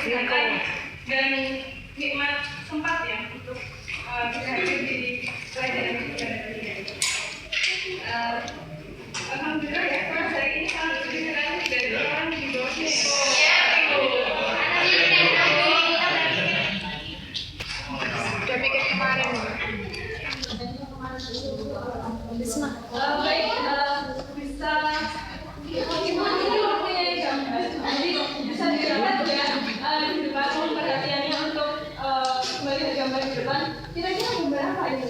kesehatan dan nikmat sempat ya untuk berhadir di pelajaran kita ini. Alhamdulillah ya, kelas hari ini sangat berkenan dari orang di bawahnya. Udah bikin kemarin. Baik, bisa bisa dilihat ya di depan perhatiannya untuk melihat gambar di depan. Kira-kira gambar apa ini?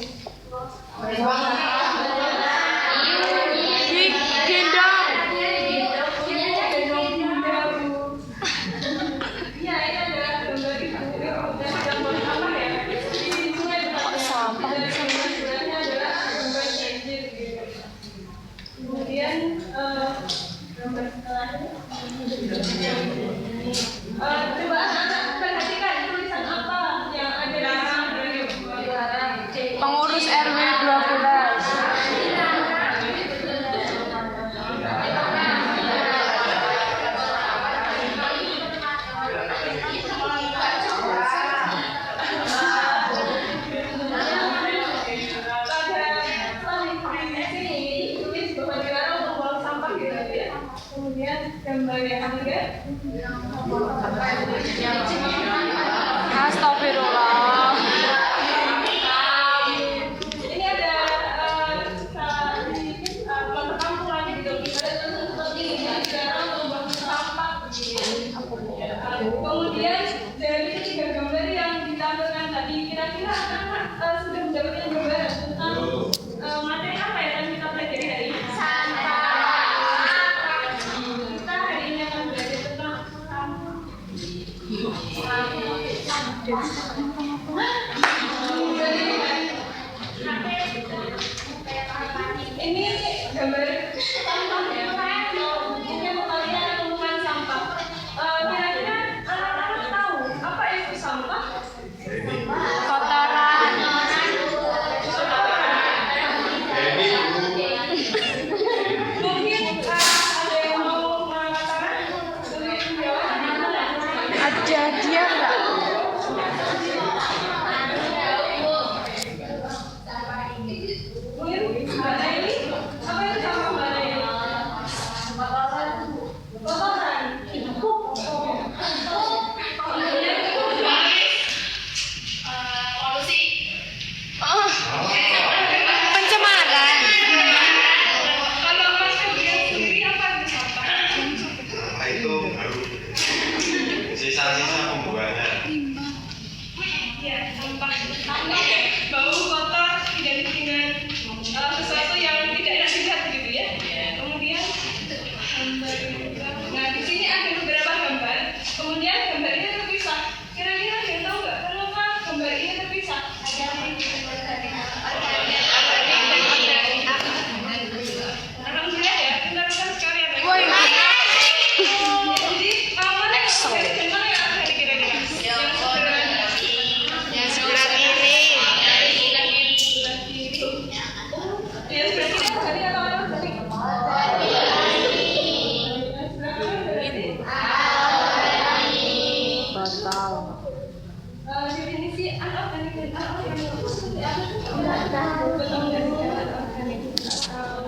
Coba anak-anak perhatikan tulisan apa yang ada di sini. Pengurus RW 12. Kemudian gambar yang ketiga. Astagfirullah. Ini ada perkampungan gitu. Ada seperti ini cara membuang sampah. Kemudian dari ketiga gambar yang ditampilkan tadi, kira-kira anak-anak sudah mendapatkan gambaran tentang materi apa yang akan kita pelajari hari ini? Ini gambar sampah ya. Mungkin kalian menemukan sampah. Kira-kira anak-anak tahu apa itu sampah? Kotoran. Mungkin ada yang mau mengatakan? Ada dia enggak? Mungkin mana ini? Apa itu sampah mana ini? Kotoran. Oh. Pencemaran. Kalau Mas Febrian sendiri apa itu sampah? Itu sisa-sisa pembuangan. Ya, sampah. Bau kotor identik dengan sesuatu yang tidak enak dilihat gitu ya. Kemudian gambar. Nah, di sini ada beberapa gambar. Kemudian gambar ini terpisah. Kira-kira ada yang tahu nggak kenapa gambar ini terpisah? Alhamdulillah ya, pintar-pintar sekali ya. Woi. Jadi mana yang dari mana yang ada kira-kira? Yang sebelah kiri. Ya sebelah kiri apa tadi atau apa tadi? Batal. Definisi anorganik dan anorganik itu seperti apa? Betul nggak sih anorganik? Enggak tahu.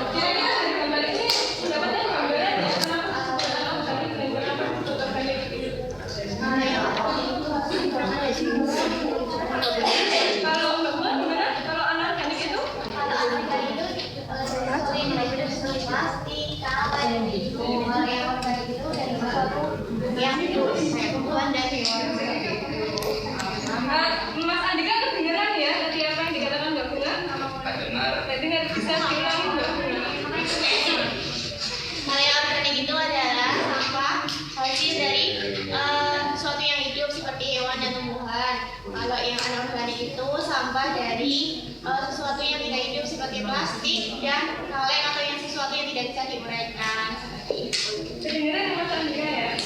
Kira-kira dari gambar ini mendapatkan gambaran ya kenapa disebut anorganik dan kenapa disebut organik gitu? Kalau Mbak Buan gimana? Kalau anorganik itu? Mas Andika kedengeran ya tadi apa yang dikatakan Mbak Bunga? Nggak dengar, bisa diulangi Mbak Bunga? Hal yang organik itu adalah sampah hasil dari sesuatu yang hidup seperti hewan dan tumbuhan. Kalau yang anorganik itu sampah dari sesuatu yang tidak hidup seperti plastik dan kaleng atau yang sesuatu yang tidak bisa diuraikan. Kedengeran ya Mas Andika ya?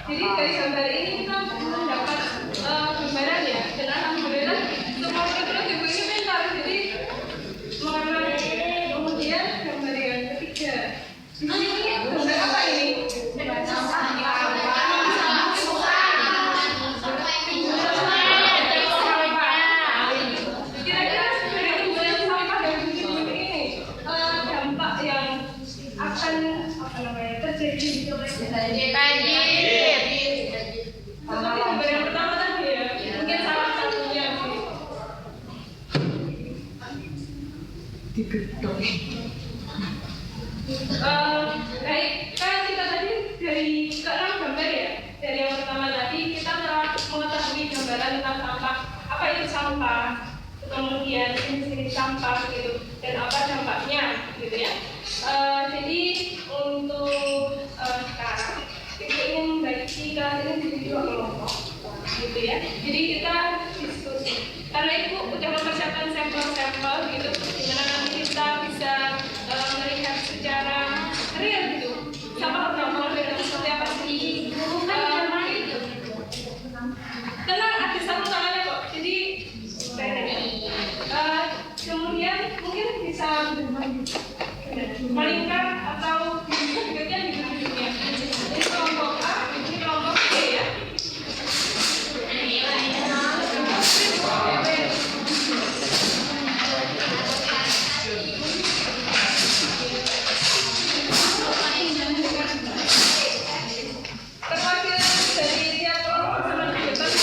Jadi dari gambar ini kita mendapat gambaran ya. Dan alhamdulillah semua ibu ini pintar. Jadi mengenai kemudian Baik, kan kita tadi dari ke-6 gambar ya. Dari yang pertama tadi kita telah mengetahui gambaran tentang sampah. Apa itu sampah? Kemudian jenis sampah gitu dan apa dampaknya gitu ya. Jadi untuk sekarang kita ingin membagi kelas ini menjadi 2 kelompok gitu ya. Jadi kita diskusi. Karena Ibu udah mempersiapkan sampel-sampel gitu, dimana nanti kita bisa melihat secara real gitu. Sampah berapa dan seperti apa sih? Tenang, ada sarung tangannya kok. Jadi kemudian mungkin bisa melingkar atau berikutnya gitu-gitunya. Ini kelompok A, ini kelompok B ya. Terwakil dari tiap kelompok sama di depan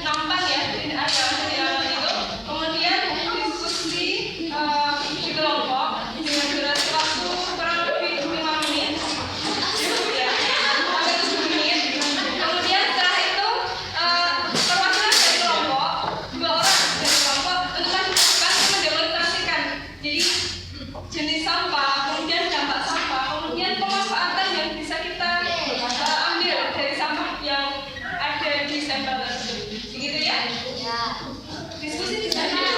nampak ya, ada itu. Kemudian diskusi di kelompok dengan durasi waktu kurang lebih 5 menit, ya, sampai 7 menit. Kemudian setelah itu perwakilan dari kelompok, 2 orang dari kelompok tentukan mendemonstrasikan. Jadi jenis sampah, kemudian dampak sampah, kemudian pemanfaatan yang bisa kita ambil dari sampah yang ada di sampel tersebut. Begitu ya? Diskusi di sana.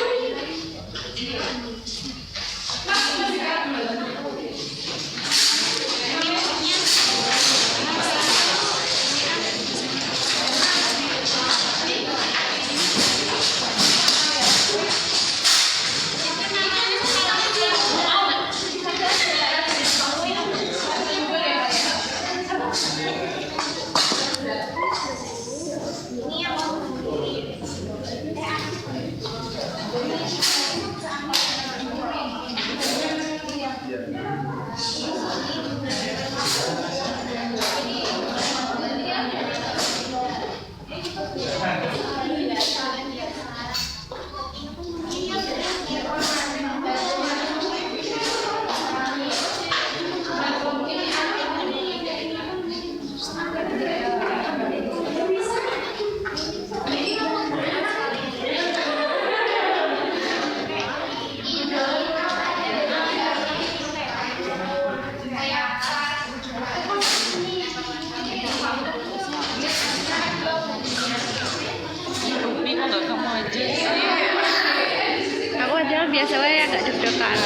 Aku aja biasa wae agak deg-degan.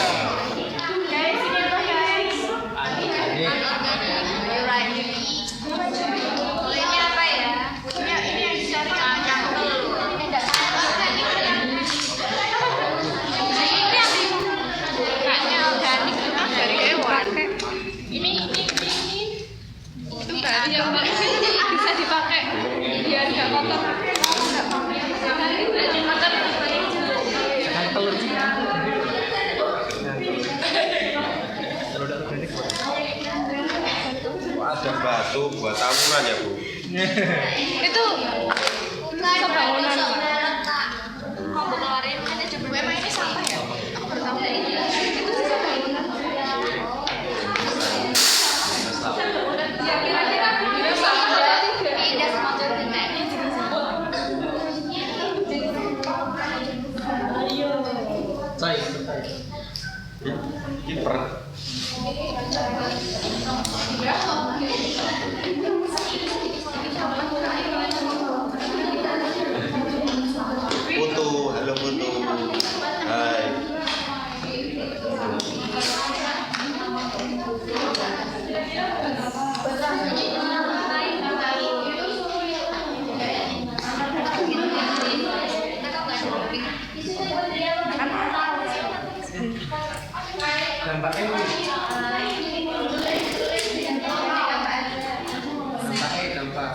Guys, ini apa guys? Ini apa ya? Ini yang dicari cangkul. Ini enggak Kayaknya organik itu dari hewan. ini. Itu berarti yang bisa dipakai biar nggak kotor. Ada batu buat tamunan ya Bu. Itu kebangunan. Mau keluarin kan aja memang ini sampah ya? Aku baru tahu. Itu sisa bangunan. Ya kira-kira video sampah berarti Iya, motor ini. Kiper. Foto, halo foto.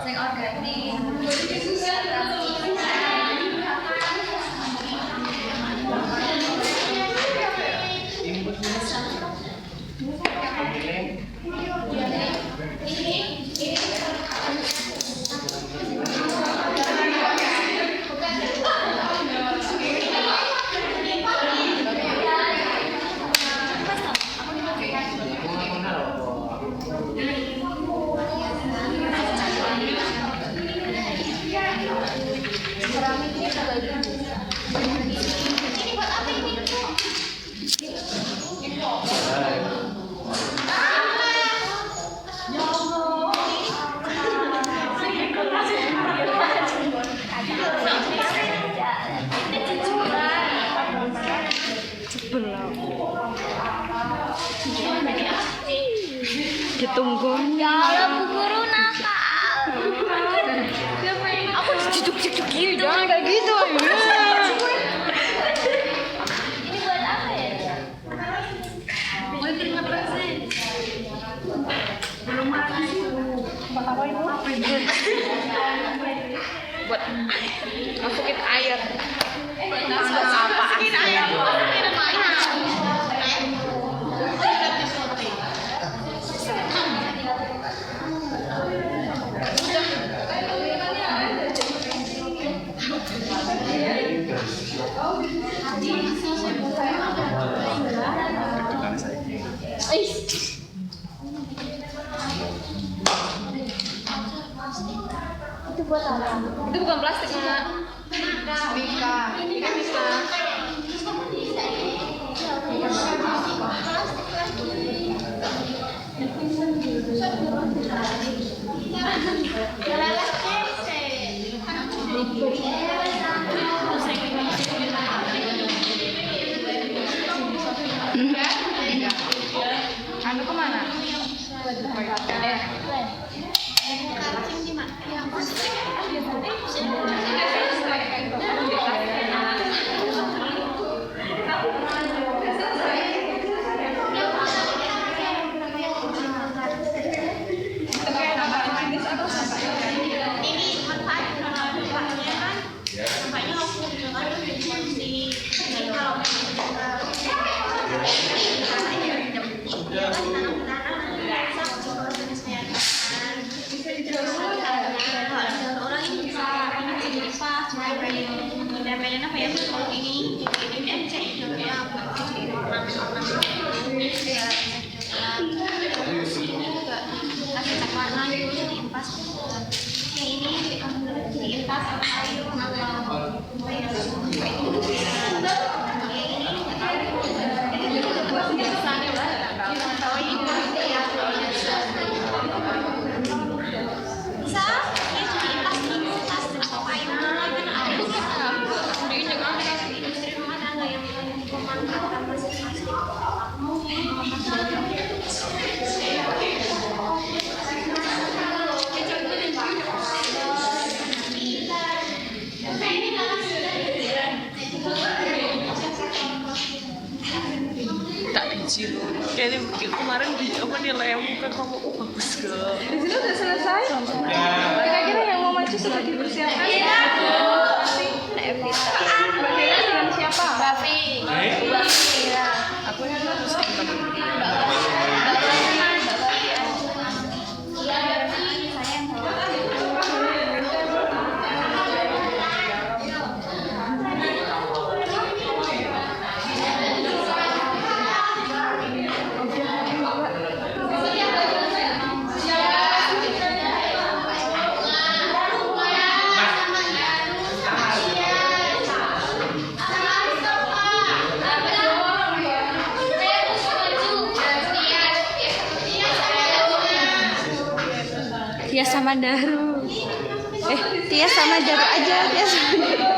Sing organik. Ditunggu. Ya Allah, Bu Guru nakal. Aku diciduk-ciduk gitu. Jangan kayak gitu. Ini buat apa ya? Buat apa itu? Buat masukin air. Masukin air. Masukin mainan. Itu buat apa? Itu bukan plastik, Mak. Mika. Ini kan Mika. Anu kemana? Ini manfaatnya kan sampahnya harus digunakan untuk konsumsi. Jadi kalau orang ini bisa ini apa tempelin apa ya kalau ini MC ya buat kasih cat warna gitu jadi impas yang ini diimpas sama air tak biji loh. Kayaknya kemarin di apa nilai yang muka kamu bagus gak? Di sini udah selesai. Kira-kira yang mau maju sudah dipersiapkan? Iya. Mbak Nela dengan siapa? Bafi. Aku yang harus temen. Tia sama Daru. Tia sama Daru aja. Tia sama Daru aja.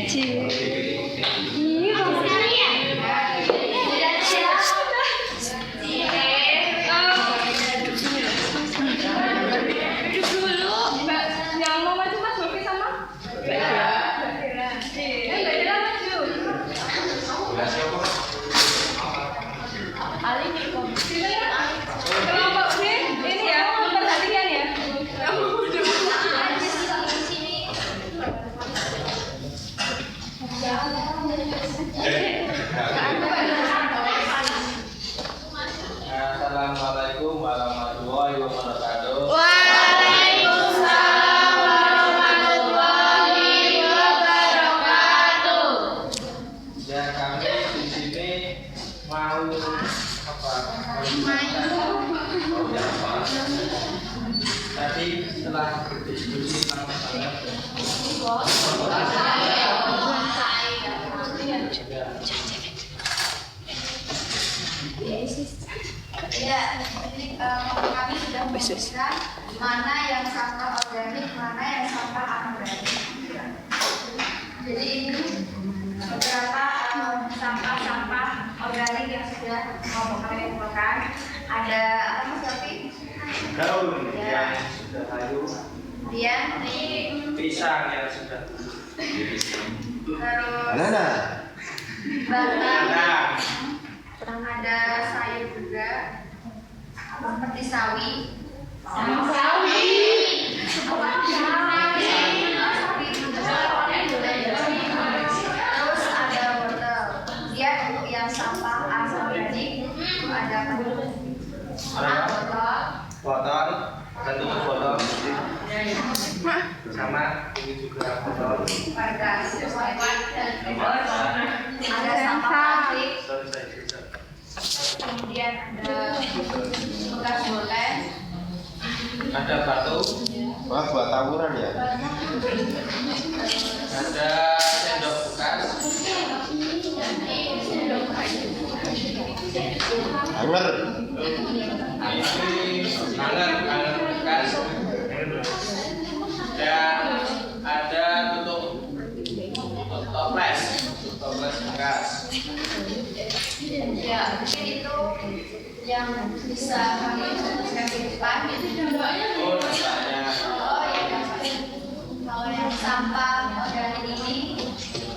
Cie. Ih, Tadi setelah berdiskusi tentang masalah ya, jadi kami sudah memutuskan mana yang sampah organik, mana yang sampah anorganik. Jadi ini beberapa sampah-sampah organik yang sudah mau kami kumpulkan. Ada apa Mas Yofi? daun yang sudah hayu, Kemudian pisang yang sudah terus Banana. batang, ada sayur juga, seperti sawi. Terus ada wortel. Kemudian untuk yang sampah anorganik itu ada wortel, botol, satu botol sama ini juga botol. kertas, ada sampah plastik, Sorry, saya bisa. kemudian ada bekas bolen, Ada batu, Wah, buat tawuran ya? ada sendok bekas, Hanger. ini hanger bekas, dan ada toples bekas. ya mungkin itu yang bisa kami jelaskan di depan. Oh, nampaknya Oh ya dampaknya. Kalau yang sampah organik ini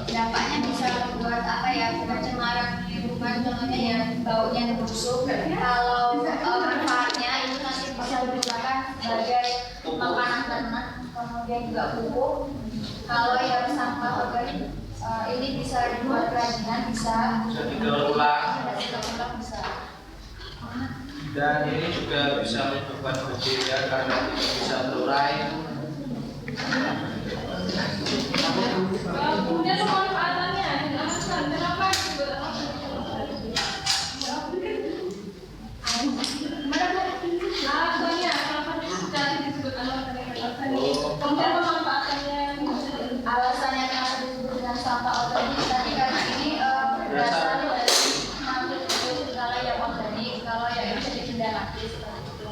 dampaknya bisa membuat apa ya, pencemaran lingkungan, contohnya ya baunya busuk. Kalau manfaatnya itu nanti bisa digunakan sebagai makanan ternak, kemudian juga pupuk. Kalau yang sampah organik ini bisa dibuat kerajinan, bisa didaur ulang. bisa. Dan ini juga bisa menyebabkan bakteria karena tidak bisa terurai. Kemudian pemanfaatannya, kenapa disebut alasannya kenapa disebut anorganik? Kemudian pemanfaatannya. Alasannya kenapa disebut dengan sampah organik tadi karena ini berasal dari makhluk hidup. Kalau yang organik, kalau yang ini jadi benda mati seperti itu.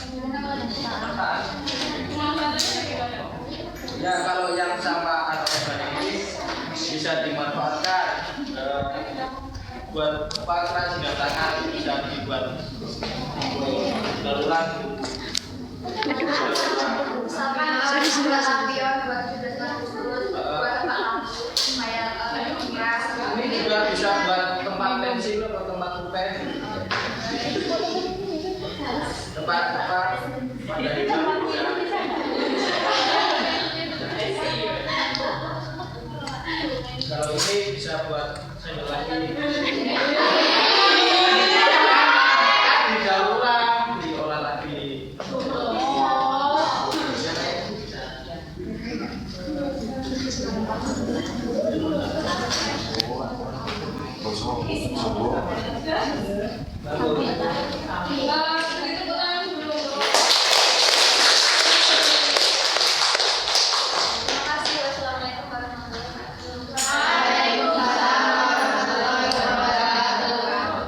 Kemudian kalau yang sampah, Ya, kalau yang sampah anorganik ini bisa dimanfaatkan buat kerajinan tangan, bisa dibuat daur ulang. sama buat lampion, buat khusus, buat tempat lampu supaya keras. Ini juga bisa buat tempat pensil atau tempat pulpen. Tempat pada hidup bisa. Kalau ini bisa buat sendok lagi. Didaur ulang, diolah lagi. Terima kasih. Wassalamualaikum warahmatullahi wabarakatuh.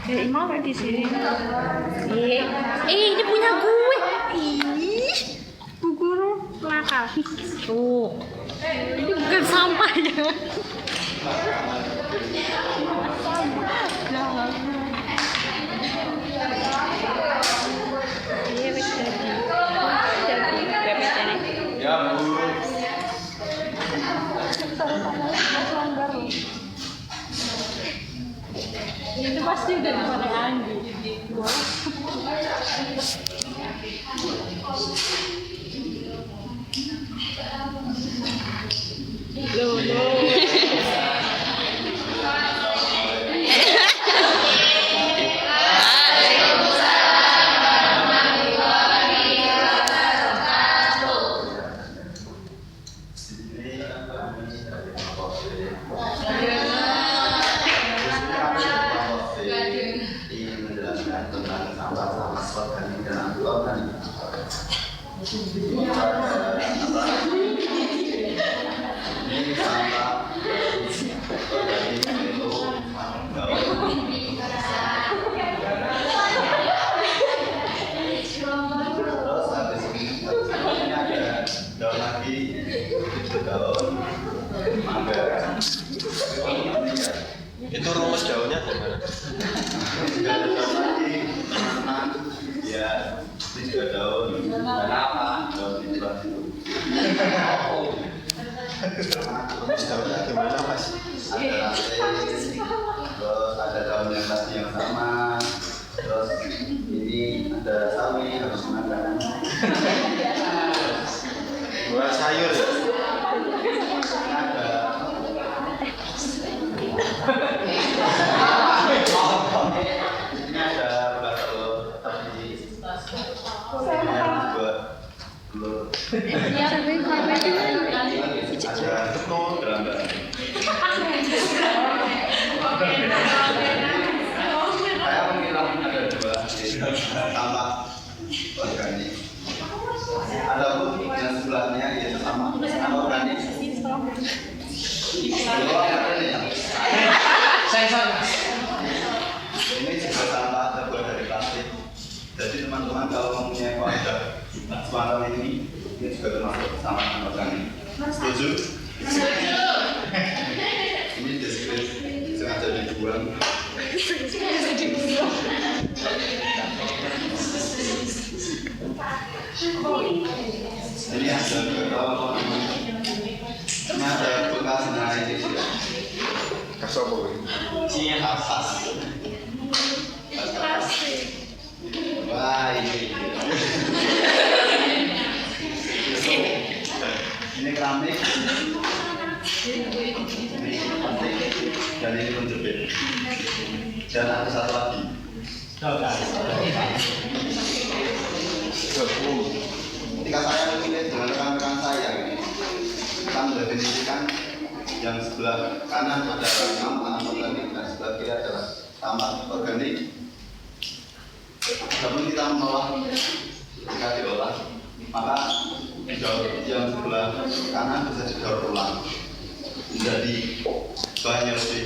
Imam ada di sini. Ini punya gue. Ih, Bu Guru nakal. Tuh. Ini bukan sampahnya. Iya, betul. Ya, Bu. Itu pasti udah dimana Andi. Loh. lagi itu daun mangga. Itu rumus daunnya gimana? Juga ada daun lagi, teman-teman. Ya, ini juga daun. Kenapa? Daun itu. Rumus daunnya gimana mas? Ada rantai, terus ada daun yang tadi yang sama, terus ini ada sawi harus makan. Buat sayur ya? Ada ini ada bekas telur tapi ini yang buat telur. Ada telur gerambak. Saya mengira ada dua tambah organik. Ada pun yang sebelahnya ya sama organik. Ini juga sampah terbuat dari plastik. Jadi teman-teman kalau mempunyai wadah semacam ini juga termasuk sampah organik. Setuju? Ini deskripsi sengaja dibuang. Ini ada berapa namanya? Ini ada bekas naik itu ya. Kasopo. Kapas. Wah ini. Ini keramik. Ini penting. Dan ini penjepit. Dan ada satu lagi. Ketika saya memilih dengan rekan-rekan saya, kita mendefinisikan yang sebelah kanan adalah sampah organik dan sebelah kiri adalah sampah organik. Namun kita menolak jika diolah, maka yang sebelah kanan bisa didaur ulang menjadi bahan yang lebih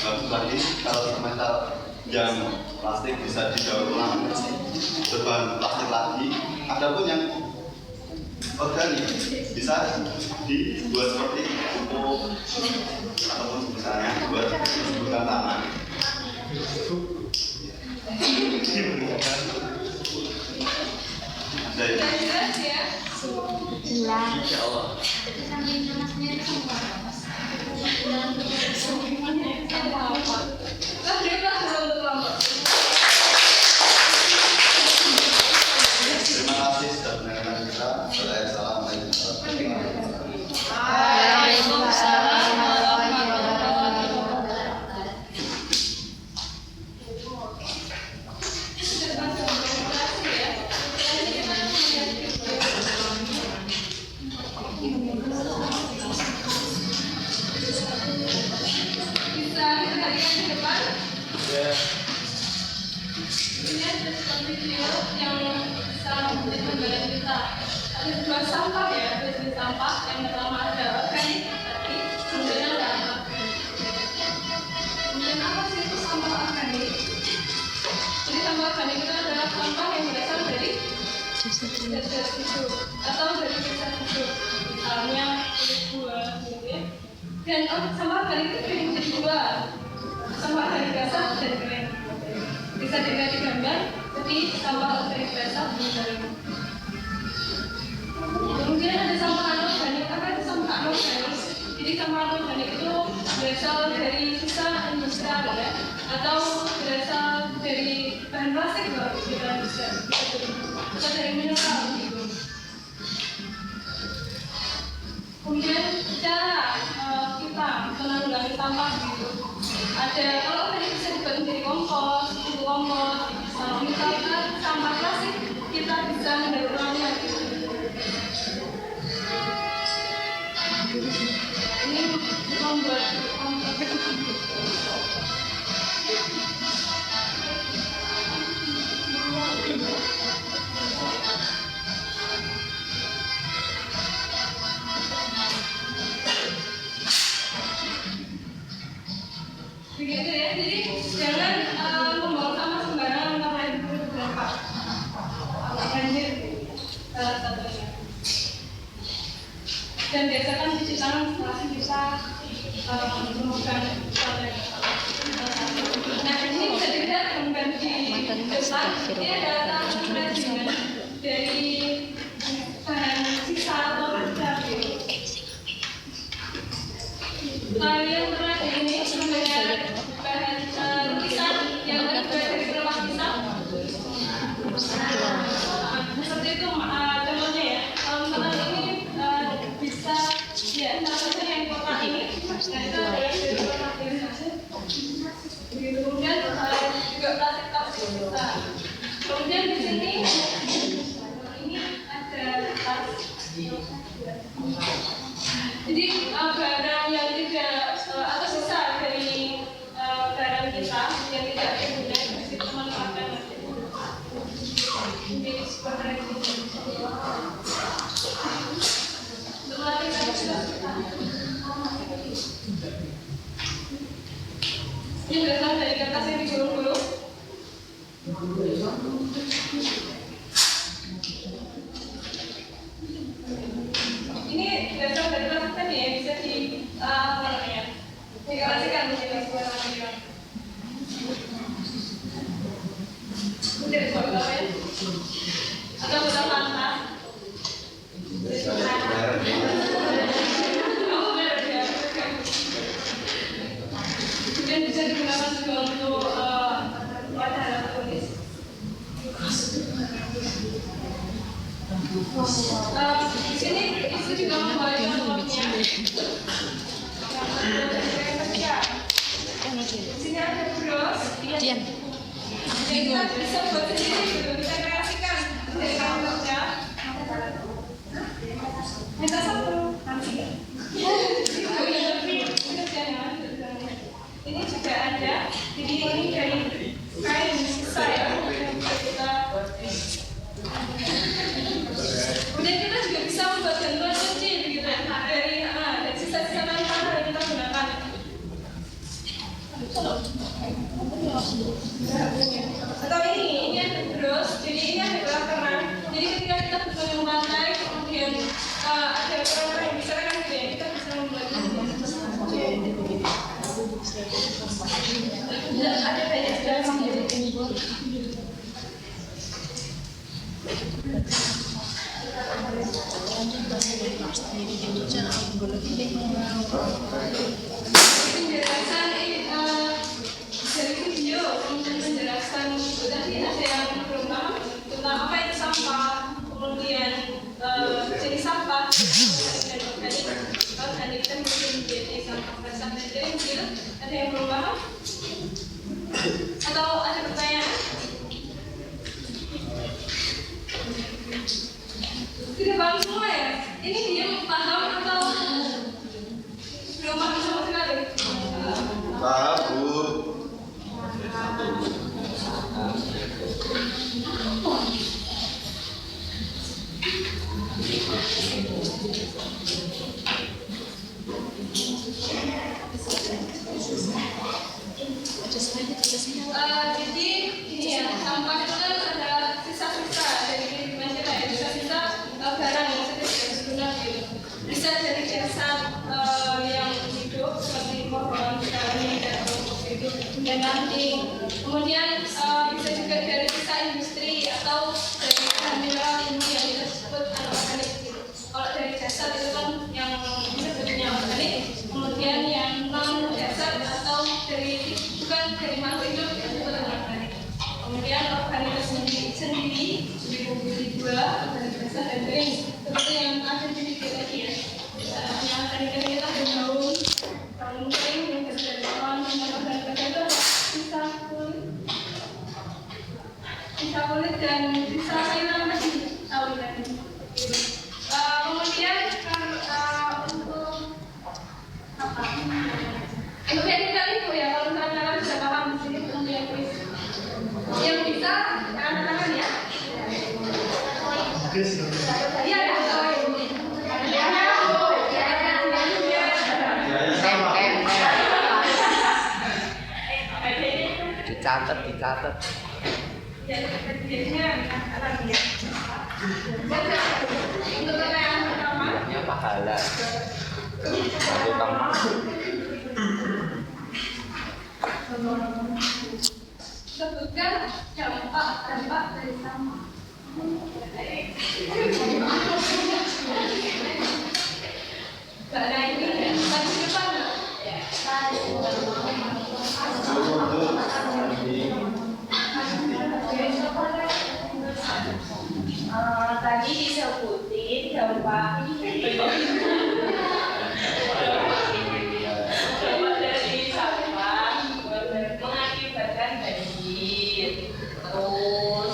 bagus lagi. Kalau metal yang plastik bisa didaur ulang berbahan plastik lagi. Adapun yang organik bisa dibuat seperti pupuk ataupun misalnya buat bukan tanah. Jadi, Insya Allah. terima kasih sudah mendengarkan kita. Assalamualaikum warahmatullahi wabarakatuh. Ini ada seperti video yang bisa menjadi gambaran kita. Ada dua sampah ya, ada jenis sampah. Yang pertama ada organik tadi, kemudian ada anorganik. Kemudian apa sih itu sampah organik? Jadi sampah organik itu adalah sampah yang berasal dari zat-zat hidup atau dari sisa hidup, misalnya kulit buah, gitu ya. Dan sampah organik itu dibagi menjadi dua, sampah organik basah dan kering. Bisa dilihat di gambar, jadi sampah organik basah dan kering. Kemudian ada sampah anorganik. Apa itu sampah anorganik? Jadi sampah anorganik itu berasal dari sisa industrial ya, atau berasal dari bahan plastik loh, atau dari mineral gitu. Kemudian cara kita menanggulangi sampah gitu. Ada kalau tadi bisa dibuat menjadi kompos, pupuk kompos. Kalau misalkan sampah plastik kita bisa mendaur ulangnya gitu. Ini membuat begitu ya, jadi jangan membuang sampah sembarangan karena itu berdampak banjir salah satunya. Dan biasakan cuci tangan setelah kita menemukan konten. Nah ini bisa dilihat mengganti depan ini adalah tangan dari bahan sisa atau kaca. Kalian pernah ini melihat bahan lukisan yang terbuat dari pelemah pisau? Seperti itu contohnya ya. Kalau misalnya ini bisa ya salah satunya yang kotak ini. Nah itu adalah dari pelemah pisau. Kemudian juga plastik bisa. Kemudian di sini ini ada tas. Jadi barang yang tidak atau sisa dari barang kita yang tidak berguna bisa kita manfaatkan. Ini sebuah reaksi. Untuk melatih kreativitas kita. Ini berasal dari kertas yang digulung-gulung. Ini berasal dari plastik tadi ya, bisa dikreasikan menjadi sebuah material. Dari sebuah kain atau botol Fanta. Kemudian bisa digunakan juga untuk wacana tulis. Di sini itu juga membawa contohnya. Di sini ada bros. Dian. Kita bisa buat sendiri, bisa kreasikan dari kamu kerja. Minta satu. Ini juga ada. Jadi ini dari kain sisa ya. Kemudian kita juga bisa membuat gantungan kunci begitu dari sisa-sisa tanah yang kita gunakan. Atau ini ada bros, jadi ini ada gelas kerang. Jadi ketika kita berkunjung pantai, kemudian ada kerang-kerang yang bisa kan gitu ya, kita bisa membuatnya. Ada banyak gelas yang penjelasan dari video untuk menjelaskan tadi ada yang belum paham tentang apa itu sampah, kemudian jenis sampah dan organik dan mungkin menjadi sampah basah dan kering gitu. Ada yang belum paham? Atau ada pertanyaan? Tidak paham semua ya? Ini dia paham atau belum paham sama sekali? Paham, Bu. Jadi ini ya, sampah itu kan adalah sisa-sisa dari kehidupan kita ya, sisa-sisa barang yang sudah tidak berguna gitu. Bisa dari jasad yang hidup seperti pohon, kayu, dan itu dan nanti kemudian bisa juga dari sisa industri atau dari bahan mineral ini yang kita sebut anorganik gitu. Kalau dari jasad itu kan yang disebutnya organik, kemudian yang non jasad atau dari bukan dari makhluk hidup yang disebut anorganik. Kemudian organik sendiri dibagi dua, organik basah dan kering. Seperti yang ada di video tadi ya. Yang tadi kita ada daun kering yang dari pohon, yang organik basah itu sisa kulit dan sisa sayuran tadi tahu tadi. Kemudian untuk apa? Untuk editor itu ya, kalau misalnya kalian sudah paham di sini kemudian kuis yang bisa angkat tangan ya. Iya ada. Dicatat. Jadinya untuk yang pertama pahala. Tukang Sebutkan dampak dari sampah. Mbak Naini, maju depan nggak? Tadi disebutin dampak Dari sampah mengakibatkan banjir, terus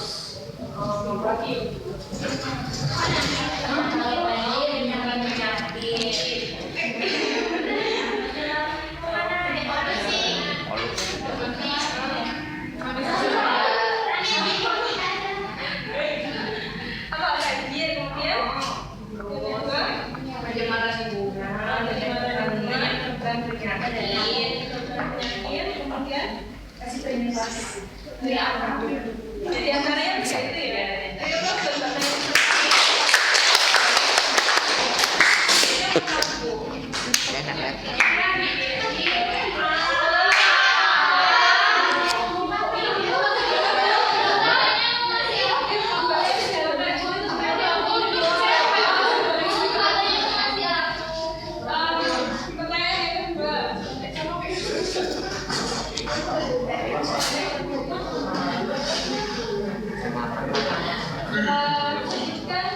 jadi antaranya bisa itu ya. Ayo lo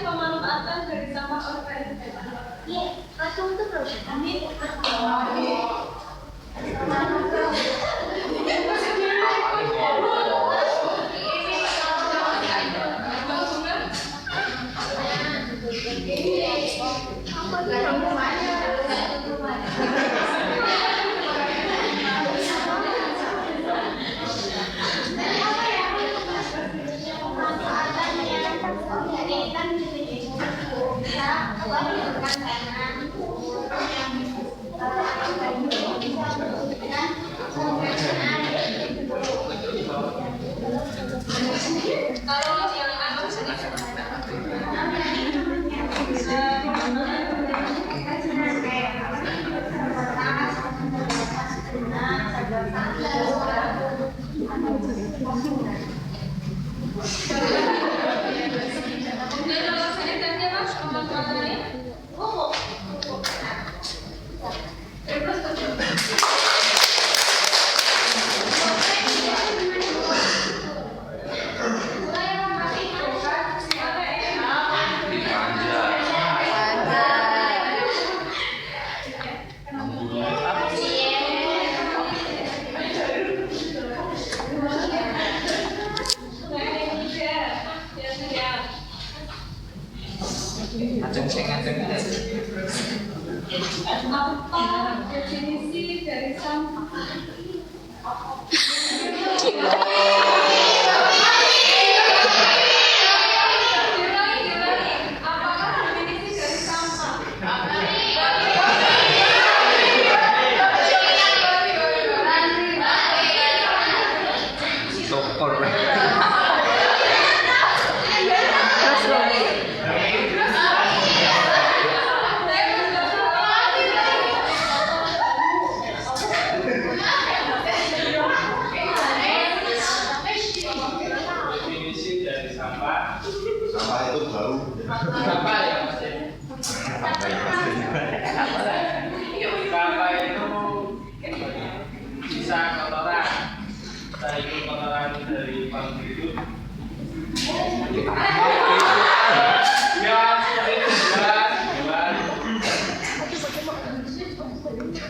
pemanfaatan dari sampah organik. Iya, langsung tuh bro. Kalau yang apa Apa definisi dari sampah? Apakah definisi dari sampah? sokor. Definisi dari sampah. Sampah itu bau. Sampah ya Mas. Sampah itu sisa kotoran. Entah itu kotoran dari makhluk hidup. Ya, itu hewan.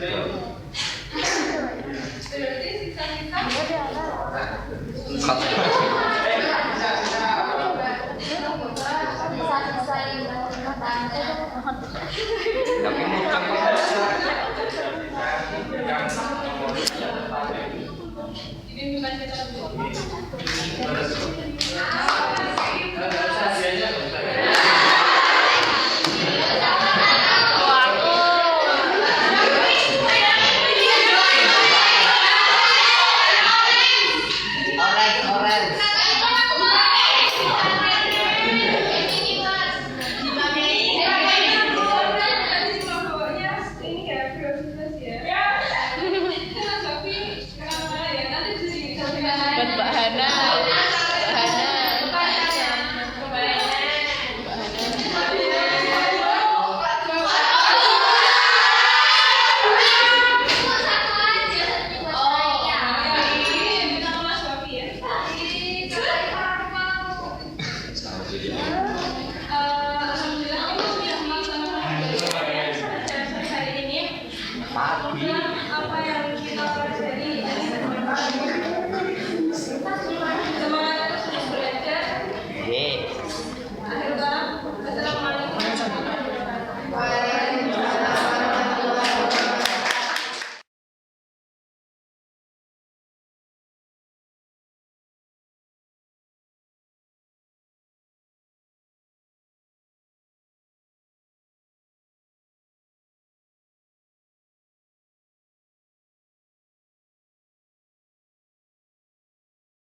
Berarti sisa-sisa ini bukan kita Pagi.